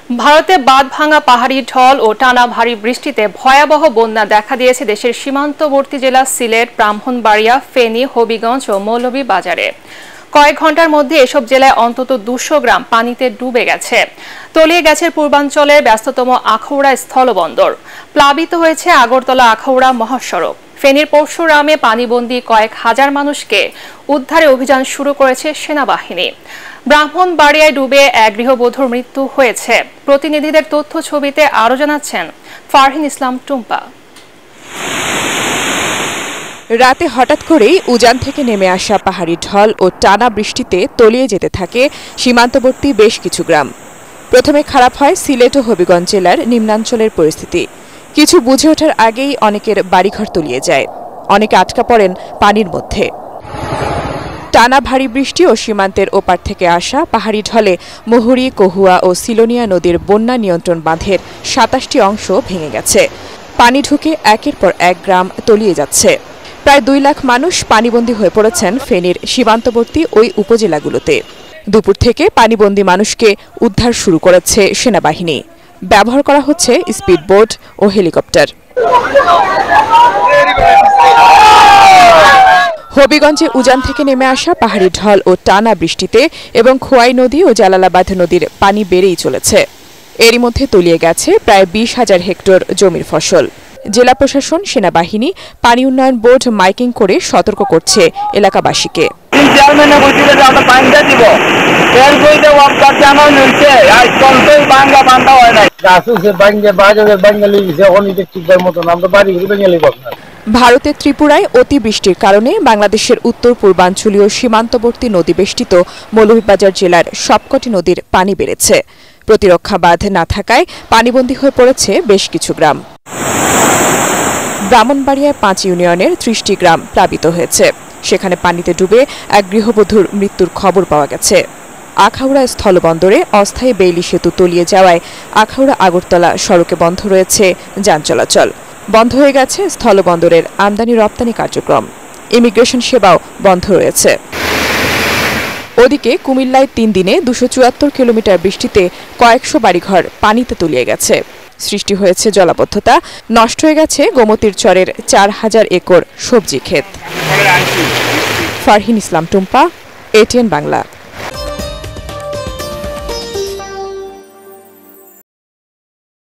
ভারতে বাঁধভাঙা পাহাড়ি ঢল ও টানা ভারী বৃষ্টিতে ভয়াবহ বন্যা দেখা দিয়েছে দেশের সীমান্তবর্তী জেলা সিলেট, ব্রাহ্মণবাড়িয়া, ফেনী, হবিগঞ্জ ও মৌলভীবাজারে। কয়েক ঘন্টার মধ্যে এসব জেলায় অন্তত 200 গ্রাম পানিতে ডুবে গেছে। তলিয়ে গেছে পূর্বাঞ্চলের ব্যস্ততম আখাউড়া স্থলবন্দর। প্লাবিত হয়েছে আগরতলা আখাউড়া মহাসড়ক। ফেনীর পরশুরামে পানিবন্দী কয়েক হাজার মানুষকে উদ্ধারে অভিযান শুরু করেছে সেনাবাহিনী। ব্রাহ্মণবাড়িয়ায় ডুবে এক গৃহবধূর মৃত্যু হয়েছে। প্রতিনিধিদের তথ্য ছবিতে আরো জানাচ্ছেন ফারহিন ইসলাম টুম্পা। রাতে হঠাৎ করেই উজান থেকে নেমে আসা পাহাড়ি ঢল ও টানা বৃষ্টিতে তলিয়ে যেতে থাকে সীমান্তবর্তী বেশ কিছু গ্রাম। প্রথমে খারাপ হয় সিলেট ও হবিগঞ্জ জেলার নিম্নাঞ্চলের পরিস্থিতি। কিছু বুঝে ওঠার আগেই অনেকের বাড়িঘর তলিয়ে যায়, অনেকে আটকা পড়েন পানির মধ্যে। টানা ভারী বৃষ্টি ও সীমান্তের ওপার থেকে আসা পাহাড়ি ঢলে মুহুরী, কহুয়া ও সিলোনিয়া নদীর বন্যা নিয়ন্ত্রণ বাঁধের 27টি অংশ ভেঙে গেছে। পানি ঢুকে একের পর এক গ্রাম তলিয়ে যাচ্ছে। প্রায় 2 লাখ মানুষ পানিবন্দী হয়ে পড়েছেন ফেনীর সীমান্তবর্তী ওই উপজেলাগুলোতে। দুপুর থেকে পানিবন্দী মানুষকে উদ্ধার শুরু করেছে সেনাবাহিনী। ব্যবহার করা হচ্ছে স্পিডবোট ও হেলিকপ্টার। হবিগঞ্জে উজান থেকে নেমে আসা পাহাড়ি ঢল ও টানা বৃষ্টিতে এবং খোয়াই নদী ও জালালাবাদ নদীর পানি বেড়েই চলেছে। এরই মধ্যে তলিয়ে গেছে প্রায় 20,000 হেক্টর জমির ফসল। জেলা প্রশাসন, সেনাবাহিনী, পানি উন্নয়ন বোর্ড মাইকিং করে সতর্ক করছে এলাকাবাসীকে। ভারতের ত্রিপুরায় অতিবৃষ্টির কারণে বাংলাদেশের উত্তর পূর্বাঞ্চলীয় সীমান্তবর্তী নদীবেষ্টিত মৌলভীবাজার জেলার সবকটি নদীর পানি বেড়েছে। প্রতিরক্ষা বাঁধ না থাকায় পানিবন্দী হয়ে পড়েছে বেশ কিছু গ্রাম। ব্রাহ্মণবাড়িয়ায় 5 ইউনিয়নের 30টি গ্রাম প্লাবিত হয়েছে। সেখানে পানিতে ডুবে এক গৃহবধূর মৃত্যুর খবর পাওয়া গেছে। আখাউড়া স্থলবন্দরে অস্থায়ী বেইলি সেতু তলিয়ে যাওয়ায় আখাউড়া আগরতলা সড়কে বন্ধ রয়েছে যান চলাচল। বন্ধ হয়ে গেছে স্থলবন্দরের আমদানি রপ্তানি কার্যক্রম। ইমিগ্রেশন সেবাও বন্ধ রয়েছে। ওদিকে কুমিল্লায় 3 দিনে 274 কিলোমিটার বৃষ্টিতে কয়েকশো বাড়িঘর পানিতে তলিয়ে গেছে। সৃষ্টি হয়েছে জলাবদ্ধতা, নষ্ট হয়ে গেছে গোমতীর চরের 4000 একর সবজি ক্ষেত। ফারহিন ইসলাম টুম্পা, ATN বাংলা।